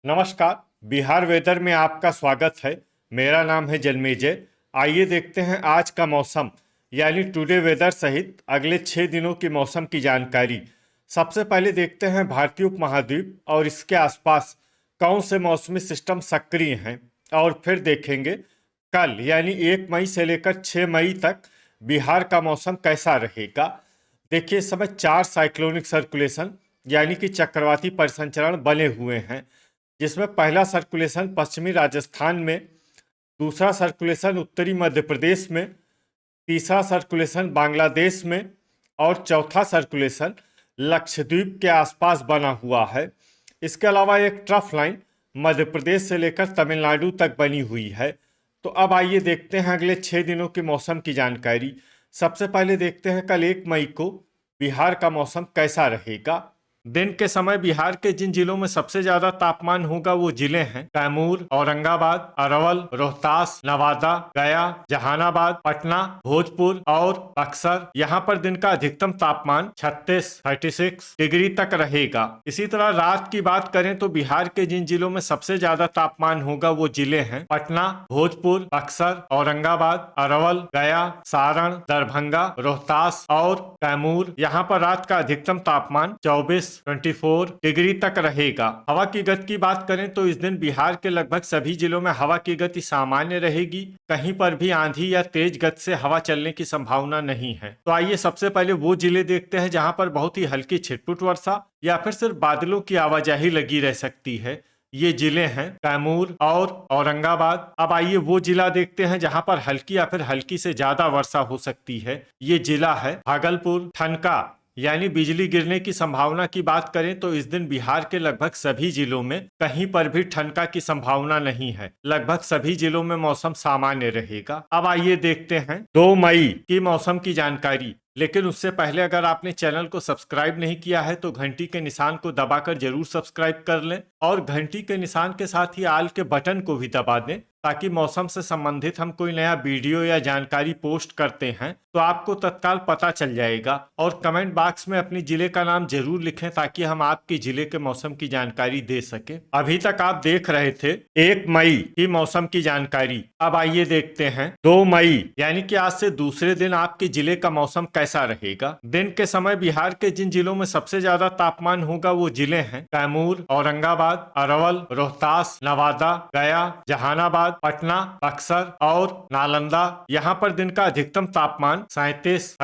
नमस्कार। बिहार वेदर में आपका स्वागत है। मेरा नाम है जन्मेजय। आइए देखते हैं आज का मौसम यानी टुडे वेदर सहित अगले 6 दिनों की मौसम की जानकारी। सबसे पहले देखते हैं भारतीय उपमहाद्वीप और इसके आसपास कौन से मौसमी सिस्टम सक्रिय हैं, और फिर देखेंगे कल यानी 1 मई से लेकर 6 मई तक बिहार का मौसम कैसा रहेगा। देखिए, इस समय 4 साइक्लोनिक सर्कुलेशन यानी कि चक्रवाती परिसंचरण बने हुए हैं, जिसमें पहला सर्कुलेशन पश्चिमी राजस्थान में, दूसरा सर्कुलेशन उत्तरी मध्य प्रदेश में, तीसरा सर्कुलेशन बांग्लादेश में और चौथा सर्कुलेशन लक्षद्वीप के आसपास बना हुआ है। इसके अलावा एक ट्रफ लाइन मध्य प्रदेश से लेकर तमिलनाडु तक बनी हुई है। तो अब आइए देखते हैं अगले 6 दिनों की मौसम की जानकारी। सबसे पहले देखते हैं कल 1 मई को बिहार का मौसम कैसा रहेगा। दिन के समय बिहार के जिन जिलों में सबसे ज्यादा तापमान होगा वो जिले हैं कैमूर, औरंगाबाद, अरवल, रोहतास, नवादा, गया, जहानाबाद, पटना, भोजपुर और बक्सर। यहाँ पर दिन का अधिकतम तापमान 36 डिग्री तक रहेगा। इसी तरह रात की बात करें तो बिहार के जिन जिलों में सबसे ज्यादा तापमान होगा वो जिले हैं पटना, भोजपुर, बक्सर, औरंगाबाद, अरवल, गया, सारण, दरभंगा, रोहतास और कैमूर। यहाँ पर रात का अधिकतम तापमान 24 डिग्री तक रहेगा। हवा की गति की बात करें तो इस दिन बिहार के लगभग सभी जिलों में हवा की गति सामान्य रहेगी। कहीं पर भी आंधी या तेज गति से हवा चलने की संभावना नहीं है। तो आइए सबसे पहले वो जिले देखते हैं जहां पर बहुत ही हल्की छिटपुट वर्षा या फिर सिर्फ बादलों की आवाजाही लगी रह सकती है। ये जिले हैं कैमूर और औरंगाबाद। अब आइए वो जिला देखते हैं जहां पर हल्की या फिर हल्की से ज्यादा वर्षा हो सकती है। ये जिला है भागलपुर। ठनका यानी बिजली गिरने की संभावना की बात करें तो इस दिन बिहार के लगभग सभी जिलों में कहीं पर भी ठनका की संभावना नहीं है। लगभग सभी जिलों में मौसम सामान्य रहेगा। अब आइए देखते हैं 2 मई की मौसम की जानकारी। लेकिन उससे पहले अगर आपने चैनल को सब्सक्राइब नहीं किया है तो घंटी के निशान को दबाकर जरूर सब्सक्राइब कर लें और घंटी के निशान के साथ ही आल के बटन को भी दबा दें, ताकि मौसम से संबंधित हम कोई नया वीडियो या जानकारी पोस्ट करते हैं तो आपको तत्काल पता चल जाएगा। और कमेंट बॉक्स में अपनी जिले का नाम जरूर लिखें ताकि हम आपके जिले के मौसम की जानकारी दे सके। अभी तक आप देख रहे थे 1 मई की मौसम की जानकारी। अब आइए देखते हैं 2 मई यानी कि आज से दूसरे दिन आपके जिले का मौसम कैसा रहेगा। दिन के समय बिहार के जिन जिलों में सबसे ज्यादा तापमान होगा वो जिले हैं कैमूर, औरंगाबाद, अरवल, रोहतास, नवादा, गया, जहानाबाद, पटना, बक्सर और नालंदा। यहाँ पर दिन का अधिकतम तापमान 37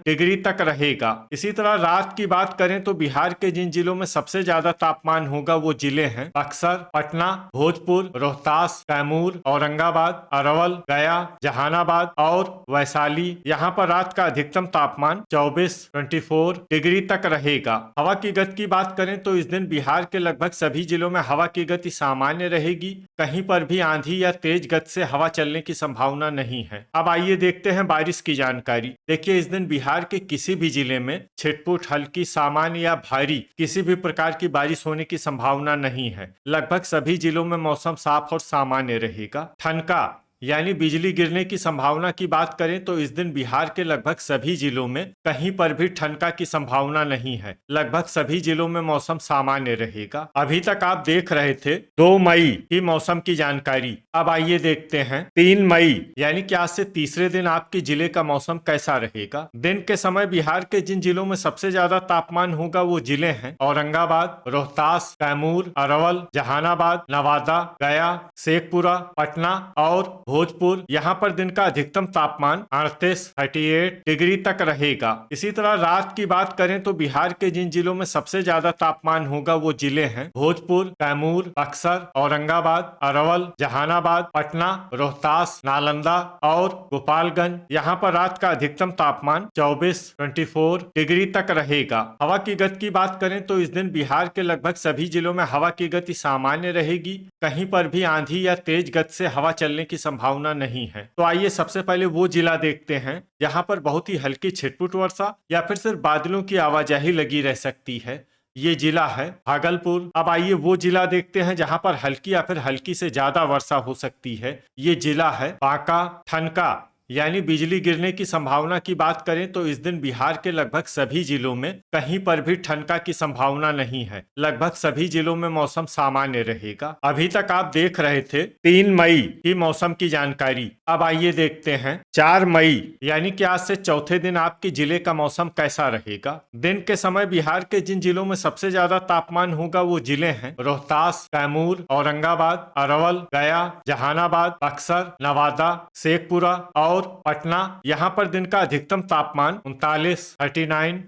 डिग्री तक रहेगा। इसी तरह रात की बात करें तो बिहार के जिन जिलों में सबसे ज्यादा तापमान होगा वो जिले हैं बक्सर, पटना, भोजपुर, रोहतास, कैमूर, औरंगाबाद, अरवल, गया, जहानाबाद और वैशाली। यहाँ पर रात का अधिकतम तापमान 24 डिग्री तक रहेगा। हवा की गति की बात करें तो इस दिन बिहार के लगभग सभी जिलों में हवा की गति सामान्य रहेगी। कहीं पर भी आंधी या तेज गति से हवा चलने की संभावना नहीं है। अब आइए देखते हैं बारिश की जानकारी। देखिए, इस दिन बिहार के किसी भी जिले में छिटपुट, हल्की, सामान्य या भारी किसी भी प्रकार की बारिश होने की संभावना नहीं है। लगभग सभी जिलों में मौसम साफ और सामान्य रहेगा। ठनका यानी बिजली गिरने की संभावना की बात करें तो इस दिन बिहार के लगभग सभी जिलों में कहीं पर भी ठनका की संभावना नहीं है। लगभग सभी जिलों में मौसम सामान्य रहेगा। अभी तक आप देख रहे थे 2 मई की मौसम की जानकारी। अब आइए देखते हैं 3 मई यानी कि आज से तीसरे दिन आपके जिले का मौसम कैसा रहेगा। दिन के समय बिहार के जिन जिलों में सबसे ज्यादा तापमान होगा वो जिले हैं औरंगाबाद, रोहतास, कैमूर, अरवल, जहानाबाद, नवादा, गया, शेखपुरा, पटना और भोजपुर। यहाँ पर दिन का अधिकतम तापमान 38 डिग्री तक रहेगा। इसी तरह रात की बात करें तो बिहार के जिन जिलों में सबसे ज्यादा तापमान होगा वो जिले हैं भोजपुर, कैमूर, बक्सर, औरंगाबाद, अरवल, जहानाबाद, पटना, रोहतास, नालंदा और गोपालगंज। यहाँ पर रात का अधिकतम तापमान 24 डिग्री तक रहेगा। हवा की गति की बात करें तो इस दिन बिहार के लगभग सभी जिलों में हवा की गति सामान्य रहेगी। कहीं पर भी आंधी या तेज गति से हवा चलने की संभावना नहीं है। तो आइए सबसे पहले वो जिला देखते हैं जहां पर बहुत ही हल्की छिटपुट वर्षा या फिर सिर्फ बादलों की आवाजाही लगी रह सकती है। ये जिला है भागलपुर। अब आइए वो जिला देखते हैं जहां पर हल्की या फिर हल्की से ज्यादा वर्षा हो सकती है। ये जिला है बांका। ठनका यानी बिजली गिरने की संभावना की बात करें तो इस दिन बिहार के लगभग सभी जिलों में कहीं पर भी ठनका की संभावना नहीं है। लगभग सभी जिलों में मौसम सामान्य रहेगा। अभी तक आप देख रहे थे 3 मई की मौसम की जानकारी। अब आइए देखते हैं 4 मई यानी कि आज से चौथे दिन आपके जिले का मौसम कैसा रहेगा। दिन के समय बिहार के जिन जिलों में सबसे ज्यादा तापमान होगा वो जिले हैं रोहतास, कैमूर, औरंगाबाद, अरवल, गया, जहानाबाद, बक्सर, नवादा, शेखपुरा और पटना। यहाँ पर दिन का अधिकतम तापमान 39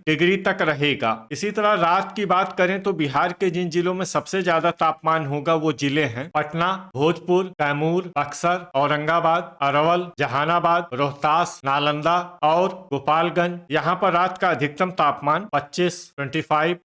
डिग्री तक रहेगा। इसी तरह रात की बात करें तो बिहार के जिन जिलों में सबसे ज्यादा तापमान होगा वो जिले हैं पटना, भोजपुर, कैमूर, बक्सर, औरंगाबाद, अरवल, जहानाबाद, रोहतास, नालंदा और गोपालगंज। यहाँ पर रात का अधिकतम तापमान 25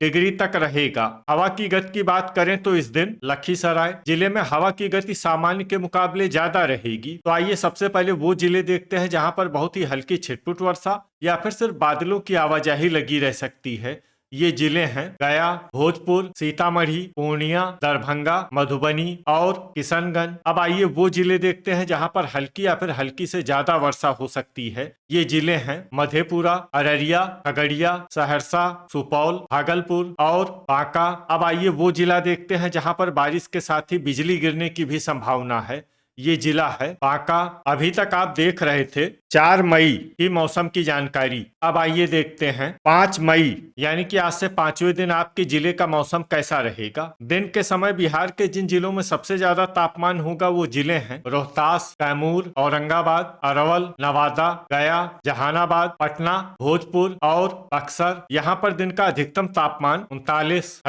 डिग्री तक रहेगा। हवा की गति की बात करें तो इस दिन लखीसराय जिले में हवा की गति सामान्य के मुकाबले ज्यादा रहेगी। तो आइए सबसे पहले वो जिले देखते हैं जहां पर बहुत ही हल्की छिटपुट वर्षा या फिर सिर्फ बादलों की आवाजाही लगी रह सकती है। ये जिले हैं गया, भोजपुर, सीतामढ़ी, पूर्णिया, दरभंगा, मधुबनी और किशनगंज। अब आइए वो जिले देखते हैं जहां पर हल्की या फिर हल्की से ज्यादा वर्षा हो सकती है। ये जिले हैं मधेपुरा, अररिया, खगड़िया, सहरसा, सुपौल, भागलपुर और बांका। अब आइए वो जिला देखते हैं जहां पर बारिश के साथ ही बिजली गिरने की भी संभावना है। ये जिला है बांका। अभी तक आप देख रहे थे 4 मई की मौसम की जानकारी। अब आइए देखते हैं 5 मई यानी कि आज से 5वें दिन आपके जिले का मौसम कैसा रहेगा। दिन के समय बिहार के जिन जिलों में सबसे ज्यादा तापमान होगा वो जिले हैं रोहतास, कैमूर, औरंगाबाद, अरवल, नवादा, गया, जहानाबाद, पटना, भोजपुर और बक्सर। यहाँ पर दिन का अधिकतम तापमान 39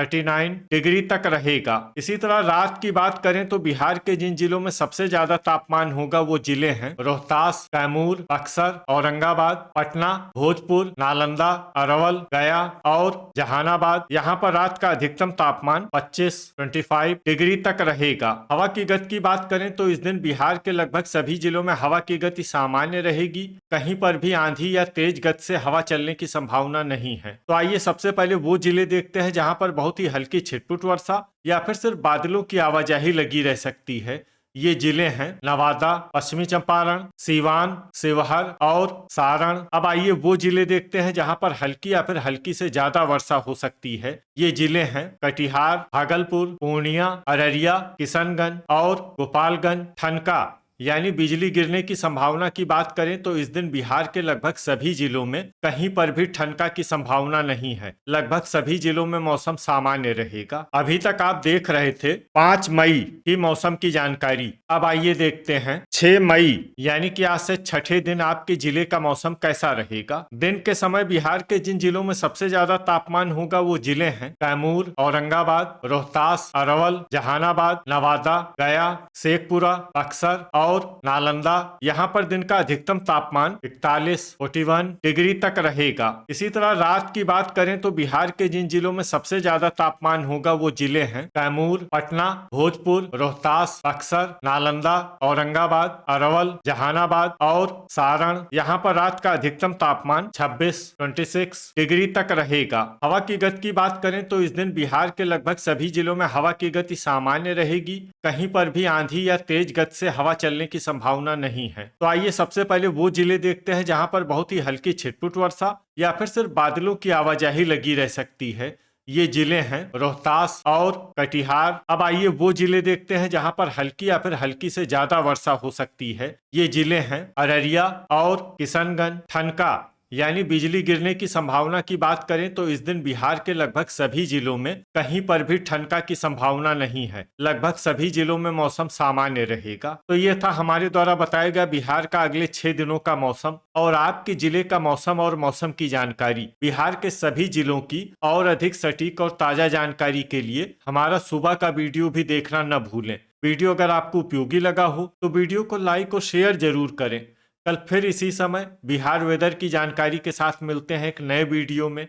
डिग्री तक रहेगा। इसी तरह रात की बात करें तो बिहार के जिन जिलों में सबसे ज्यादा तापमान होगा वो जिले हैं रोहतास, कैमूर, बक्सर, औरंगाबाद, पटना, भोजपुर, नालंदा, अरवल, गया और जहानाबाद। यहाँ पर रात का अधिकतम तापमान 25 डिग्री तक रहेगा। हवा की गति की बात करें तो इस दिन बिहार के लगभग सभी जिलों में हवा की गति सामान्य रहेगी। कहीं पर भी आंधी या तेज गति से हवा चलने की संभावना नहीं है। तो आइए सबसे पहले वो जिले देखते हैं जहां पर बहुत ही हल्की छिटपुट वर्षा या फिर सिर्फ बादलों की आवाजाही लगी रह सकती है। ये जिले हैं नवादा, पश्चिमी चंपारण, सीवान, शिवहर और सारण। अब आइए वो जिले देखते हैं जहां पर हल्की या फिर हल्की से ज्यादा वर्षा हो सकती है। ये जिले हैं कटिहार, भागलपुर, पूर्णिया, अररिया, किशनगंज और गोपालगंज। ठनका यानी बिजली गिरने की संभावना की बात करें तो इस दिन बिहार के लगभग सभी जिलों में कहीं पर भी ठनका की संभावना नहीं है। लगभग सभी जिलों में मौसम सामान्य रहेगा। अभी तक आप देख रहे थे 5 मई की मौसम की जानकारी। अब आइए देखते हैं 6 मई यानी कि आज से छठे दिन आपके जिले का मौसम कैसा रहेगा। दिन के समय बिहार के जिन जिलों में सबसे ज्यादा तापमान होगा वो जिले हैं कैमूर, औरंगाबाद, रोहतास, अरवल, जहानाबाद, नवादा, गया, शेखपुरा, बक्सर और नालंदा। यहाँ पर दिन का अधिकतम तापमान 41 डिग्री तक रहेगा। इसी तरह रात की बात करें तो बिहार के जिन जिलों में सबसे ज्यादा तापमान होगा वो जिले हैं कैमूर, पटना, भोजपुर, रोहतास, बक्सर, नालंदा, औरंगाबाद, अरवल, जहानाबाद और सारण। यहाँ पर रात का अधिकतम तापमान 26 डिग्री तक रहेगा। हवा की गति की बात करें तो इस दिन बिहार के लगभग सभी जिलों में हवा की गति सामान्य रहेगी। कहीं पर भी आंधी या तेज गति से हवा चलने की संभावना नहीं है। तो आइए सबसे पहले वो जिले देखते हैं जहां पर बहुत ही हल्की छिटपुट वर्षा या फिर सिर्फ बादलों की आवाजाही लगी रह सकती है। ये जिले हैं रोहतास और कटिहार। अब आइए वो जिले देखते हैं जहां पर हल्की या फिर हल्की से ज्यादा वर्षा हो सकती है। ये जिले हैं अररिया और किशनगंज। ठनका यानी बिजली गिरने की संभावना की बात करें तो इस दिन बिहार के लगभग सभी जिलों में कहीं पर भी ठनका की संभावना नहीं है। लगभग सभी जिलों में मौसम सामान्य रहेगा। तो ये था हमारे द्वारा बताया गया बिहार का अगले 6 दिनों का मौसम और आपके जिले का मौसम और मौसम की जानकारी। बिहार के सभी जिलों की और अधिक सटीक और ताजा जानकारी के लिए हमारा सुबह का वीडियो भी देखना न भूलें। वीडियो अगर आपको उपयोगी लगा हो तो वीडियो को लाइक और शेयर जरूर करें। कल फिर इसी समय बिहार वेदर की जानकारी के साथ मिलते हैं एक नए वीडियो में।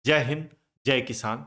जय हिंद, जय किसान।